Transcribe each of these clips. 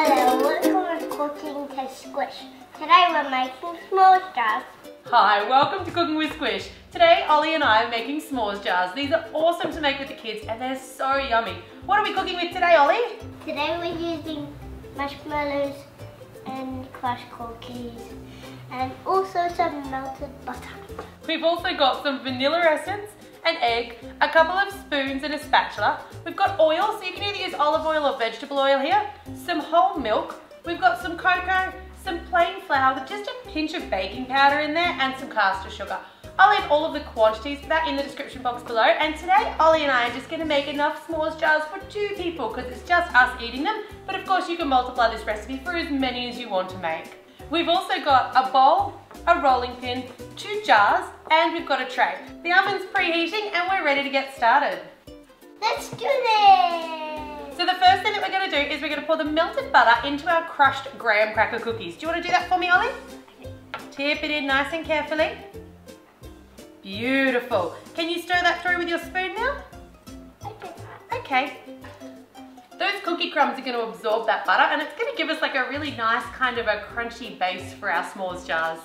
Hello, welcome to Cooking to Squish. Today we're making s'mores jars. Hi, welcome to Cooking with Squish. Today Ollie and I are making s'mores jars. These are awesome to make with the kids and they're so yummy. What are we cooking with today, Ollie? Today we're using marshmallows and crushed cookies and also some melted butter. We've also got some vanilla essence, an egg, a couple of spoons and a spatula. We've got oil, so you can either use olive oil or vegetable oil here, some whole milk, we've got some cocoa, some plain flour with just a pinch of baking powder in there and some caster sugar. I'll leave all of the quantities for that in the description box below, and today Ollie and I are just going to make enough s'mores jars for 2 people because it's just us eating them, but of course you can multiply this recipe for as many as you want to make. We've also got a bowl, a rolling pin, 2 jars, and we've got a tray. The oven's preheating and we're ready to get started. Let's do this! So the first thing that we're going to do is we're going to pour the melted butter into our crushed graham cracker cookies. Do you want to do that for me, Ollie? Tip it in nice and carefully. Beautiful. Can you stir that through with your spoon now? Okay. Those cookie crumbs are going to absorb that butter and it's going to give us like a really nice kind of a crunchy base for our s'mores jars.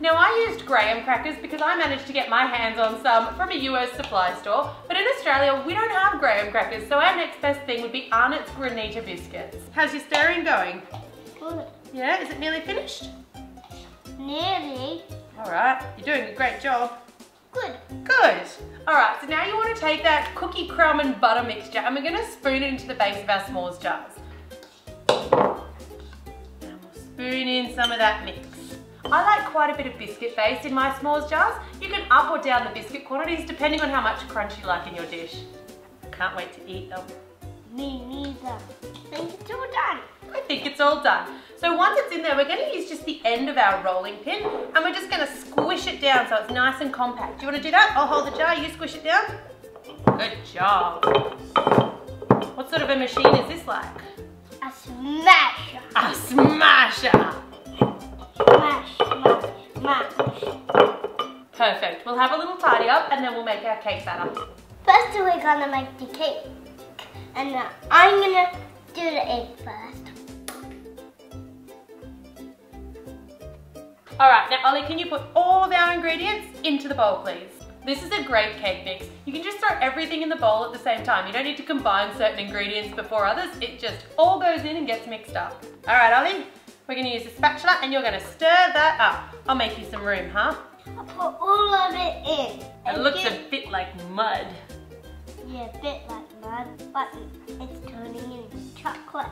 Now I used graham crackers because I managed to get my hands on some from a US supply store, but in Australia we don't have graham crackers, so our next best thing would be Arnotts Granita biscuits. How's your stirring going? Good. Yeah, is it nearly finished? Nearly. Alright, you're doing a great job. Good. Good. Alright, so now you want to take that cookie crumb and butter mixture and we're going to spoon it into the base of our s'mores jars. And we'll spoon in some of that mix. I like quite a bit of biscuit base in my s'mores jars. You can up or down the biscuit quantities depending on how much crunch you like in your dish. Can't wait to eat them. Me neither. I think it's all done. I think it's all done. So once it's in there, we're going to use just the end of our rolling pin and we're just going to squish it down so it's nice and compact. Do you want to do that? I'll hold the jar, you squish it down. Good job. What sort of a machine is this like? A smasher. A smasher. Smash, smash, smash. Perfect. We'll have a little tidy up and then we'll make our cake batter. First we're going to make the cake. And I'm going to do the egg first. Alright, now Ollie, can you put all of our ingredients into the bowl, please? This is a great cake mix. You can just throw everything in the bowl at the same time. You don't need to combine certain ingredients before others. It just all goes in and gets mixed up. Alright, Ollie, we're going to use a spatula and you're going to stir that up. I'll make you some room, huh? I'll put all of it in. It looks a bit like mud. Yeah, a bit like mud, but it's turning into chocolate.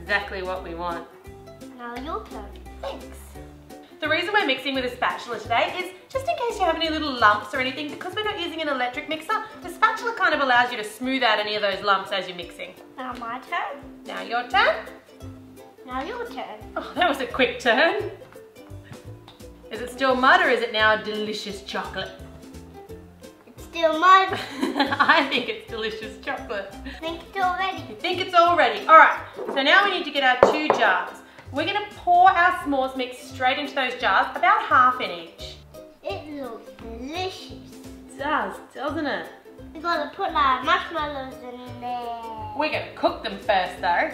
Exactly what we want. Now your turn. Thanks. The reason we're mixing with a spatula today is just in case you have any little lumps or anything, because we're not using an electric mixer, the spatula kind of allows you to smooth out any of those lumps as you're mixing. Now my turn. Now your turn. Now your turn. Oh, that was a quick turn. Is it still mud or is it now delicious chocolate? It's still mud. I think it's delicious chocolate. I think it's all ready. You think it's all ready? Alright, so now we need to get our 2 jars. We're going to pour our s'mores mix straight into those jars, about half in each. It looks delicious. It does, doesn't it? We've got to put our marshmallows in there. We're going to cook them first though.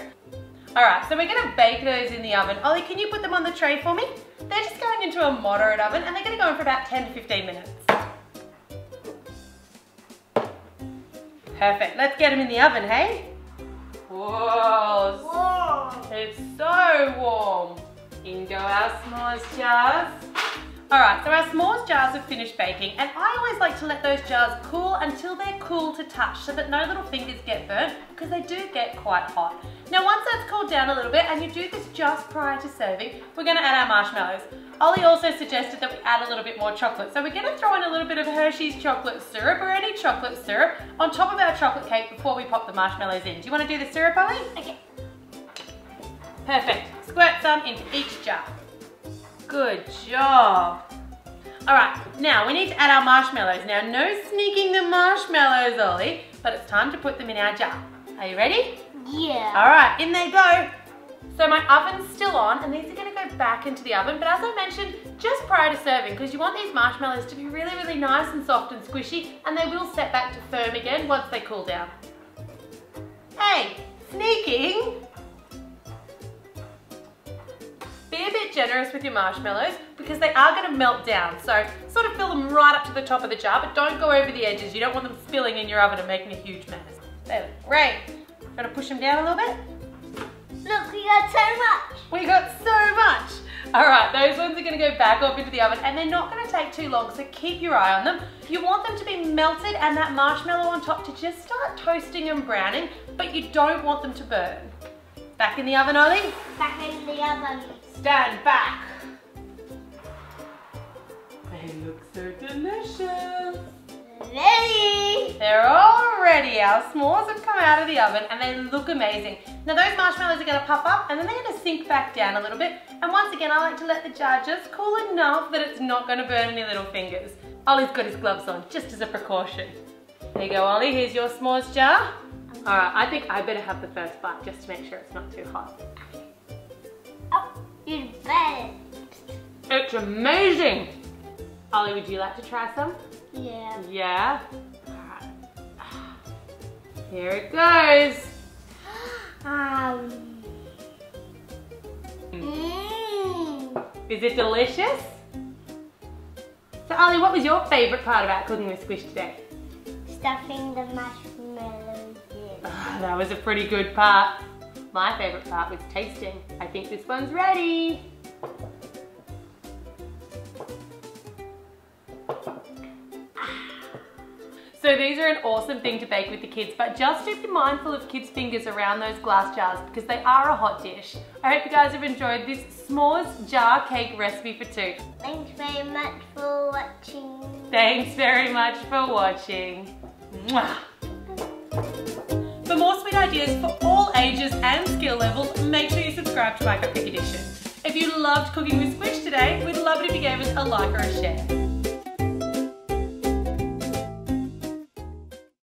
Alright, so we're going to bake those in the oven. Ollie, can you put them on the tray for me? They're just going into a moderate oven and they're going to go in for about 10 to 15 minutes. Perfect, let's get them in the oven, hey? Whoa, Whoa. it's so warm. In go our s'mores jars. Alright, so our s'mores jars have finished baking and I always like to let those jars cool until they're cool to touch so that no little fingers get burnt because they do get quite hot. Now once that's cooled down a little bit and you do this just prior to serving, we're going to add our marshmallows. Ollie also suggested that we add a little bit more chocolate, so we're going to throw in a little bit of Hershey's chocolate syrup or any chocolate syrup on top of our chocolate cake before we pop the marshmallows in. Do you want to do the syrup, Ollie? Okay. Perfect. Squirt some into each jar. Good job. Alright, now we need to add our marshmallows. Now no sneaking the marshmallows, Ollie, but it's time to put them in our jar. Are you ready? Yeah. Alright, in they go. So my oven's still on and these are going to go back into the oven, but as I mentioned, just prior to serving, because you want these marshmallows to be really, really nice and soft and squishy, and they will set back to firm again once they cool down. hey, sneaking. Be a bit generous with your marshmallows because they are going to melt down. So sort of fill them right up to the top of the jar, but don't go over the edges. You don't want them spilling in your oven and making a huge mess. They look great. Gotta push them down a little bit. Look, we got so much. We got so much. All right, those ones are gonna go back off into the oven and they're not gonna take too long, so keep your eye on them. You want them to be melted and that marshmallow on top to just start toasting and browning, but you don't want them to burn. Back in the oven, Ollie? Back in the oven. Stand back. They look so delicious. Ready? They're all ready. Our s'mores have come out of the oven and they look amazing. Now those marshmallows are going to puff up and then they're going to sink back down a little bit. And once again, I like to let the jar just cool enough that it's not going to burn any little fingers. Ollie's got his gloves on just as a precaution. There you go, Ollie. Here's your s'mores jar. All right, I think I better have the first bite just to make sure it's not too hot. Oh, you bet. It's amazing. Ollie, would you like to try some? Yeah. Yeah? Alright. Here it goes. Is it delicious? So Ollie, what was your favourite part about cooking with Squish today? Stuffing the marshmallows in. That was a pretty good part. My favourite part was tasting. I think this one's ready. So these are an awesome thing to bake with the kids, but just do be mindful of kids' fingers around those glass jars because they are a hot dish. I hope you guys have enjoyed this s'mores jar cake recipe for two. Thanks very much for watching. Thanks very much for watching. Mwah. For more sweet ideas for all ages and skill levels, make sure you subscribe to MyCupcakeAddiction. If you loved cooking with Squish today, we'd love it if you gave us a like or a share.